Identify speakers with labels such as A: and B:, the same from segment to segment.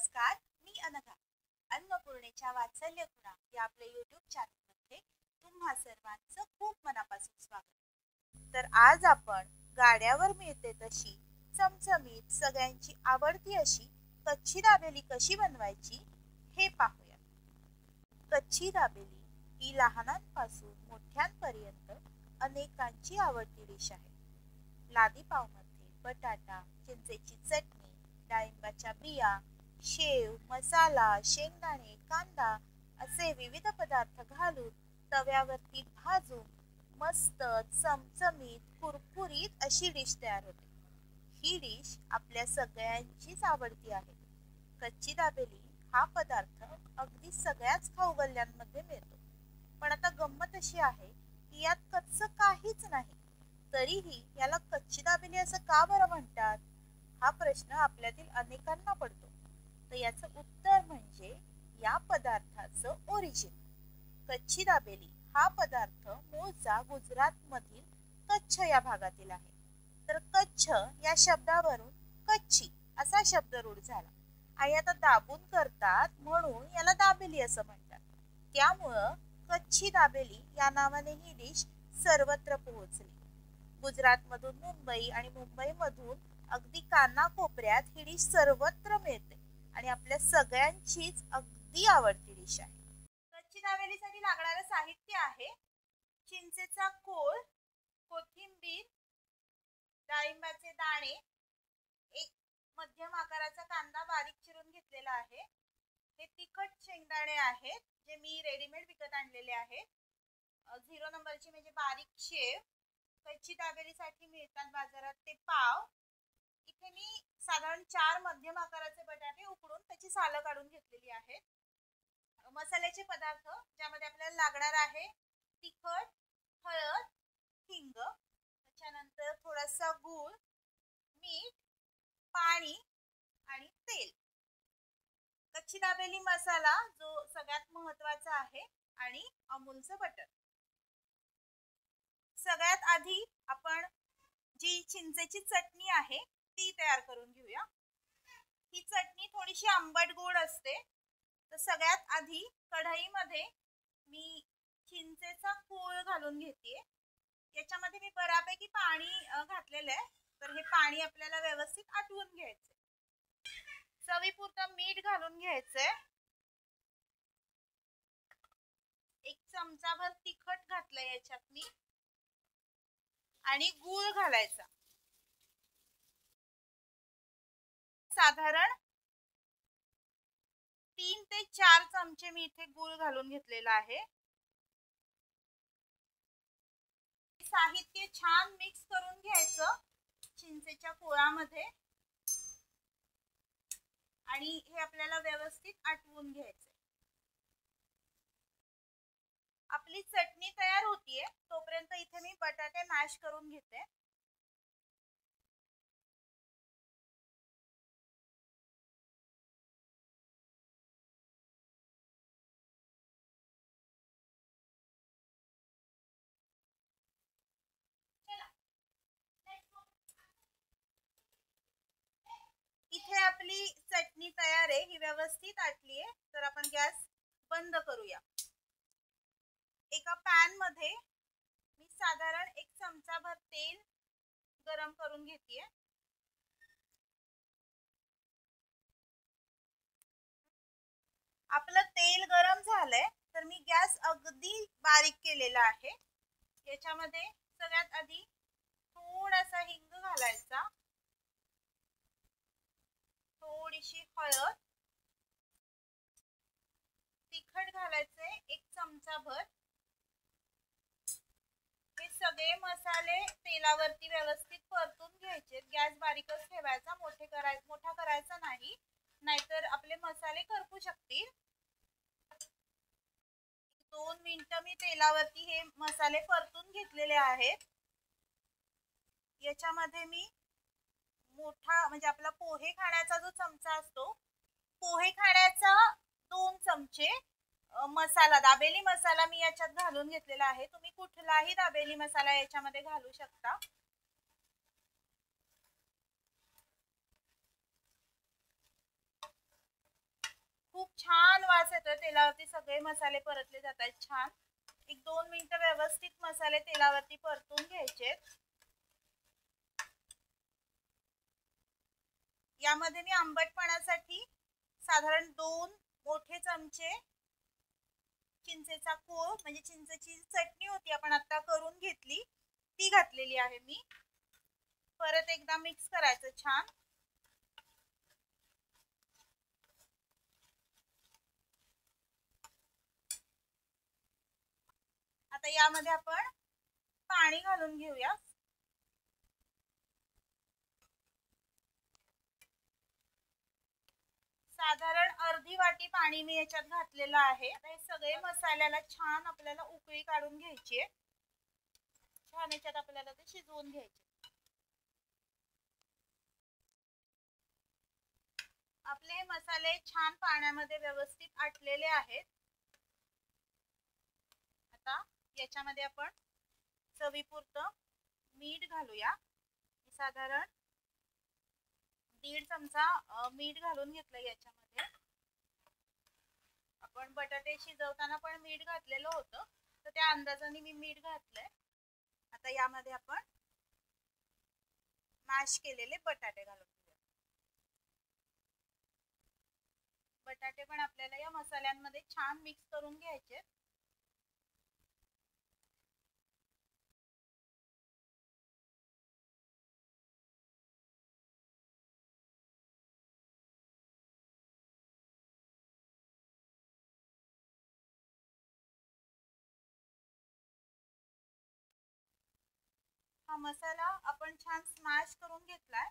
A: नमस्कार, मी अनघा. अन्नपूर्णेच्या वात्सल्य खुणा या आपल्या युट्यूब चॅनलमध्ये तुम्हा सर्वांचं खूप मनापासून स्वागत. तर आज आपण गाड्यावर मिळते तशी चमचमीत सगळ्यांची आवडती अशी कच्ची दाबेली कशी बनवायची हे पाहूया. कच्ची दाबेली ही लहानांपासून मोठ्यांपर्यंत अनेकांची आवडती डिश आहे. लादी पावमध्ये बटाटा, चिंचेची चटणी, डाळिंबाच्या बिया, शेव, मसाला, शेंगदाणे, कांदा असे विविध पदार्थ घालून तव्यावरती भाजून मस्त चमचमीत कुरकुरीत अशी डिश तयार होते. ही डिश आपल्या सगळ्यांचीच आवडती आहे. कच्ची दाबेली हा पदार्थ अगदी सगळ्याच खाऊ गल्ल्यांमध्ये मिळतो. पण आता गंमत अशी आहे की यात कच्चं काहीच नाही, तरीही याला कच्ची दाबेली असं का बरं म्हणतात, हा प्रश्न आपल्यातील अनेकांना पडतो. तर याचं उत्तर म्हणजे या पदार्थाचं ओरिजिन. कच्ची दाबेली हा पदार्थ मूळचा गुजरात मधील कच्छ या भागातील आहे. तर कच्छ या शब्दावरून कच्ची असा शब्द रूढ झाला आणि आता दाबून करतात म्हणून याला दाबेली असं म्हणतात. त्यामुळं कच्ची दाबेली या नावाने ही डिश सर्वत्र पोहोचली. गुजरात मधून मुंबई आणि मुंबई मधून अगदी कानाकोपऱ्यात ही डिश सर्वत्र मिळते आणि आपल्या सगळ्यांचीच अगदी आवडती डिश आहे. कच्ची दाबेलीसाठी लागणारं साहित्य आहे चिंचेचा कोळ, कोथिंबीर, डाळिंबाचे दाणे, एक मध्यम आकाराचा कांदा बारीक चिरून घेतलेला आहे. हे तिखट शेंगदाणे आहेत जे मी रेडीमेड विकत आणलेले आहेत. 0 नंबरची म्हणजे बारीक शेव, कच्ची दाबेलीसाठी मिळतात बाजारात ते पाव. इथे मी साधारण 4 मध्यम आकाराचे बटाटे उकडून त्याची सालं काढून घेतलेली आहेत. मसाल्याचे पदार्थ ज्यामध्ये आपल्याला लागणार आहे तिखट, हळद, हिंग, त्याच्यानंतर थोडासा गूळ, मीठ, पाणी आणि तेल. कच्ची दाबेली मसाला जो सगळ्यात महत्वाचा आहे आणि अमूलचं बटर. सगळ्यात आधी आपण जी चिंचेची चटणी आहे ती तयार करून घेऊया. ही चटणी थोडीशी आंबट गोड असते. तर सगळ्यात आधी कढईमध्ये मी चिंचेचा कोळ घालून घेते. याच्यामध्ये मी बऱ्यापैकी पाणी घातलेलं आहे. तर हे पाणी आपल्याला व्यवस्थित आटवून घ्यायचं. चवीपुरतं मीठ घालून घ्यायचंय. 1 चमचाभर तिखट घातलंय याच्यात मी आणि गूळ घालायचा. साधारण 3 ते 4 चमचे मी इथे गूळ घालून घेतलेला आहे. साहित्य छान मिक्स करून घ्यायचं चिंचेच्या कोळामध्ये आणि हे आपल्याला व्यवस्थित आटवून घ्यायचं. आपली चटणी तयार होतीये तोपर्यंत इथे मी बटाटे मॅश करून घेते. इथे आपली चटणी तयार आहे, ही व्यवस्थित आटली आहे. तर आपण गॅस बंद करूया. एका पॅन मध्ये मी साधारण 1 चमचाभर तेल गरम करून घेते. आपलं तेल गरम झालंय तर मी गॅस अगदी बारीक केलेला आहे. याच्यामध्ये सगळ्यात आधी थोडासा हिंग घालायचा, थोडीशी हळद, तिखट घालायचे 1 चमचाभर. हे सगळे मसाले तेलावरती व्यवस्थित परतून घ्यायचे. गॅस बारीकच ठेवायचा, मोठा करायचा नाही, नाहीतर आपले मसाले करपू शकतील. 2 मिनिटं मी तेलावरती हे मसाले परतून घेतलेले आहेत. याच्यामध्ये मी मोठा म्हणजे आपला पोहे खाण्याचा जो चमचा असतो, पोहे खाण्याचा 2 चमचे मसाला, दाबेली मसाला मी याच्यात घालून घेतलेला आहे. तुम्ही कुठलाही दाबेली मसाला याच्यामध्ये घालू शकता. खूप छान वास येतोय. तेलावरती सगळे मसाले परतले जात आहेत छान. 1-2 मिनिटं व्यवस्थित मसाले तेलावरती परतून घ्यायचे. यामध्ये मी आंबटपणासाठी साधारण 2 मोठे चमचे चिंचेचा कोळ म्हणजे चिंचेची चटणी होती आपण आता करून घेतली ती घातलेली आहे मी. परत एकदा मिक्स करायचं छान. आता यामध्ये आपण पाणी घालून घेऊया. साधारण अर्धी वाटी पाणी मी याच्यात घातलेलं आहे. हे सगळे मसाल्याला छान आपल्याला उकळी काढून घ्यायची आहे. छान याच्यात आपल्याला ते शिजवून घ्यायचे. आपले हे मसाले छान पाण्यामध्ये व्यवस्थित आटलेले आहेत. आता याच्यामध्ये आपण चवीपुरतं मीठ घालूया. साधारण 1.5 चमचा मीठ घालून घेतलं याच्यामध्ये. आपण बटाटे शिजवताना पण मीठ घातलेलं होतं तर त्या अंदाजाने मी मीठ घातलंय. आता यामध्ये आपण मॅश केलेले बटाटे घालून घेऊया. बटाटे पण आपल्याला या मसाल्यांमध्ये छान मिक्स करून घ्यायचे. हा मसाला आपण छान स्मॅश करून घेतलाय.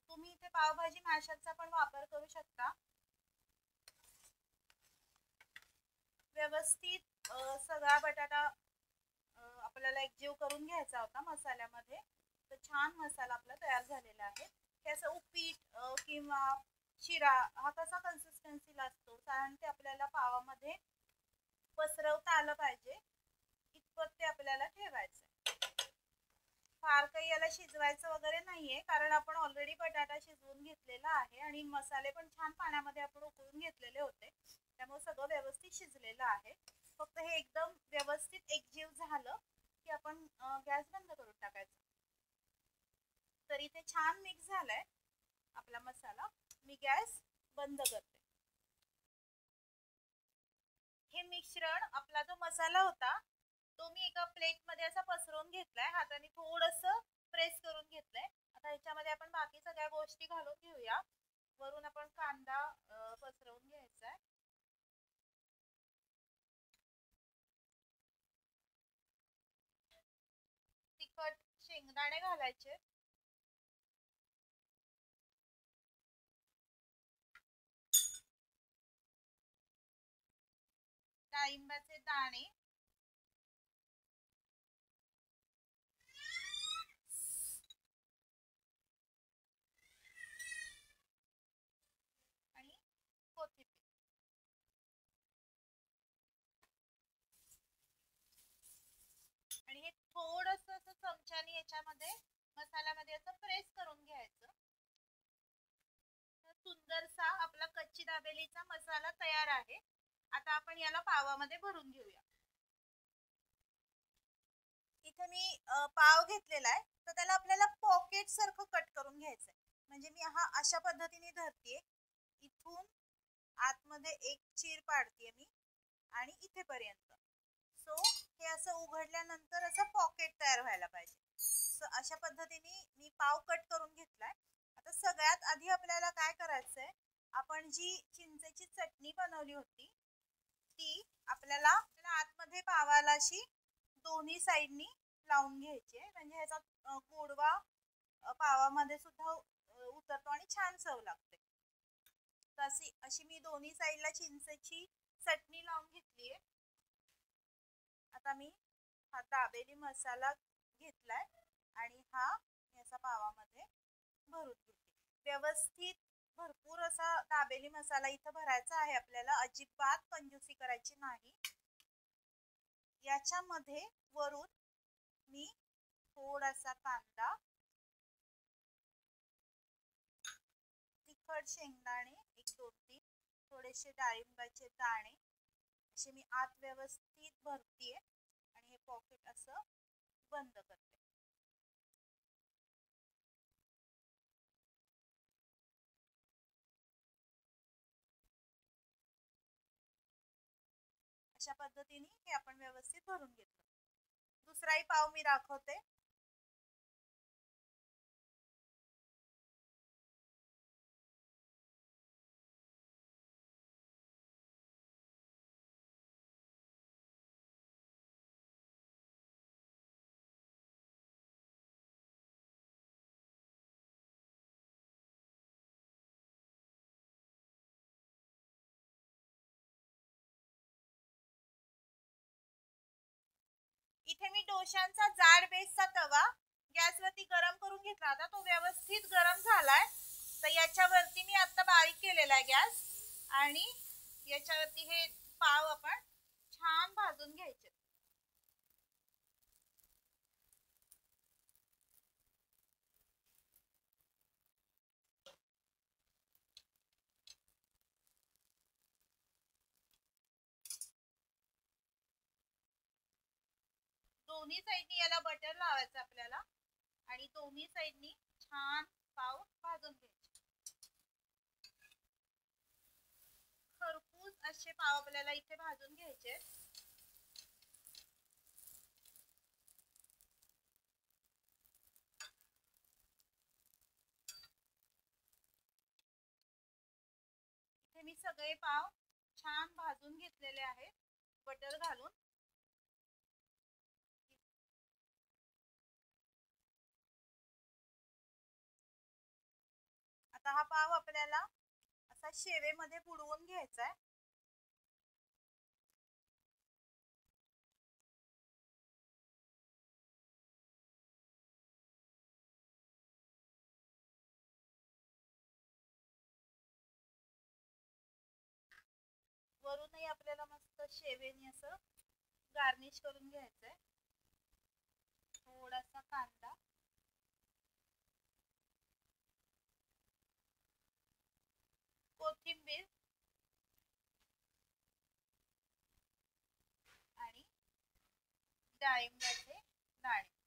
A: तुम्ही इथे पावभाजी मॅशरचा पण वापर करू शकता. व्यवस्थित सगळा बटाटा आपल्याला एकजीव करून घ्यायचा होता मसाल्यामध्ये. तर छान मसाला आपला तयार झालेला आहे. हे असं उपीट किंवा शिरा हा कसा कन्सिस्टन्सीला असतो कारण ते आपल्याला पावामध्ये पसरवता आलं पाहिजे इतपत ते आपल्याला ठेवायचं. फार काही याला शिजवायचं वगैरे नाहीये कारण आपण ऑलरेडी बटाटा शिजवून घेतलेला आहे आणि मसाले पण छान पाण्यामध्ये आपण उकळून घेतलेले होते त्यामुळे सगळं व्यवस्थित शिजलेलं आहे. फक्त हे एकदम व्यवस्थित एकजीव झालं की आपण गॅस बंद करून टाकायचा. तर इथे छान मिक्स झालाय आपला मसाला. मी गॅस बंद करते. हे मिश्रण आपला जो मसाला होता तो मी एका प्लेट मध्ये असा पसरवून घेतलाय. हाताने थोडंसं प्रेस करून घेतलंय. आता ह्याच्यामध्ये आपण बाकी सगळ्या गोष्टी घालून घेऊया. वरून आपण कांदा पसरवून घ्यायचा. तिखट शेंगदाणे घालायचे. डाळिंबाचे दाणे आणि कोथिंबीर. आणि हे थोडंसं असं चमच्याने याच्यामध्ये मसाल्यामध्ये असं प्रेस करून घ्यायचं. सुंदरसा आपला कच्ची दाबेलीचा मसाला तयार आहे. आता आपण याला पावामध्ये भरून घेऊया. इथे मी पाव घेतलेला आहे तर त्याला आपल्याला पॉकेट सारखं कट करून घ्यायचंय. म्हणजे मी हा अशा पद्धतीने धरतीये. इथून आतमध्ये एक चीर पाडतीये मी आणि इथेपर्यंत. सो हे असं उघडल्यानंतर असं पॉकेट तयार व्हायला पाहिजे. अशा पद्धतीने मी पाव कट करून घेतलाय. आता सगळ्यात आधी आपल्याला काय करायचंय आपण जी चिंचेची चटणी बनवली होती ती आपल्याला आतमध्ये पावाला अशी दोन्ही साइडनी लावून घ्यायची आहे. म्हणजे ह्याचा गोडवा पावामध्ये सुद्धा उतरतो आणि छान चव लागते. अशी मी दोन्ही साइडला चिंचेची चटणी लावून घेतली आहे. आता मी हा दाबेली मसाला घेतलाय आणि हा याचा पावामध्ये भरून घेते. व्यवस्थित भरपूर असा दाबेली मसाला इथं भरायचा आहे आपल्याला. अजिबात कंजूसी करायची नाही. याच्यामध्ये वरून मी थोडासा कांदा तिखट शेंगदाणे एक 2-3, थोडेसे डाळिंबाचे दाणे असे मी आत व्यवस्थित भरतीये आणि हे पॉकेट असं बंद करते. अशा पद्धतीने हे आपण व्यवस्थित भरून घेतलं. दुसराही पाव मी दाखवते. इथे मी डोशांचा जाड बेसचा तवा गॅसवरती गरम करून घेतला होता. तो व्यवस्थित गरम झालाय. तर याच्यावरती मी आता बारीक केलेला आहे गॅस आणि याच्यावरती हे पाव आपण छान भाजून घ्यायचे. दोन्ही साईडनी याला बटर लावायचं आपल्याला आणि दोन्ही साईडनी छान पाव भाजून घ्यायचे. खरपूस असे पाव आपल्याला इथे भाजून घ्यायचे. इथे मी सगळे पाव छान भाजून घेतलेले आहेत बटर घालून. आता हा पाव आपल्याला असा शेवेमध्ये बुडवून घ्यायचा आहे. वरूनही आपल्याला मस्त शेवेने असं गार्निश करून घ्यायचंय. थोडासा कांदा, कोथिंबीर आणि डाळिंबाचे दाणे.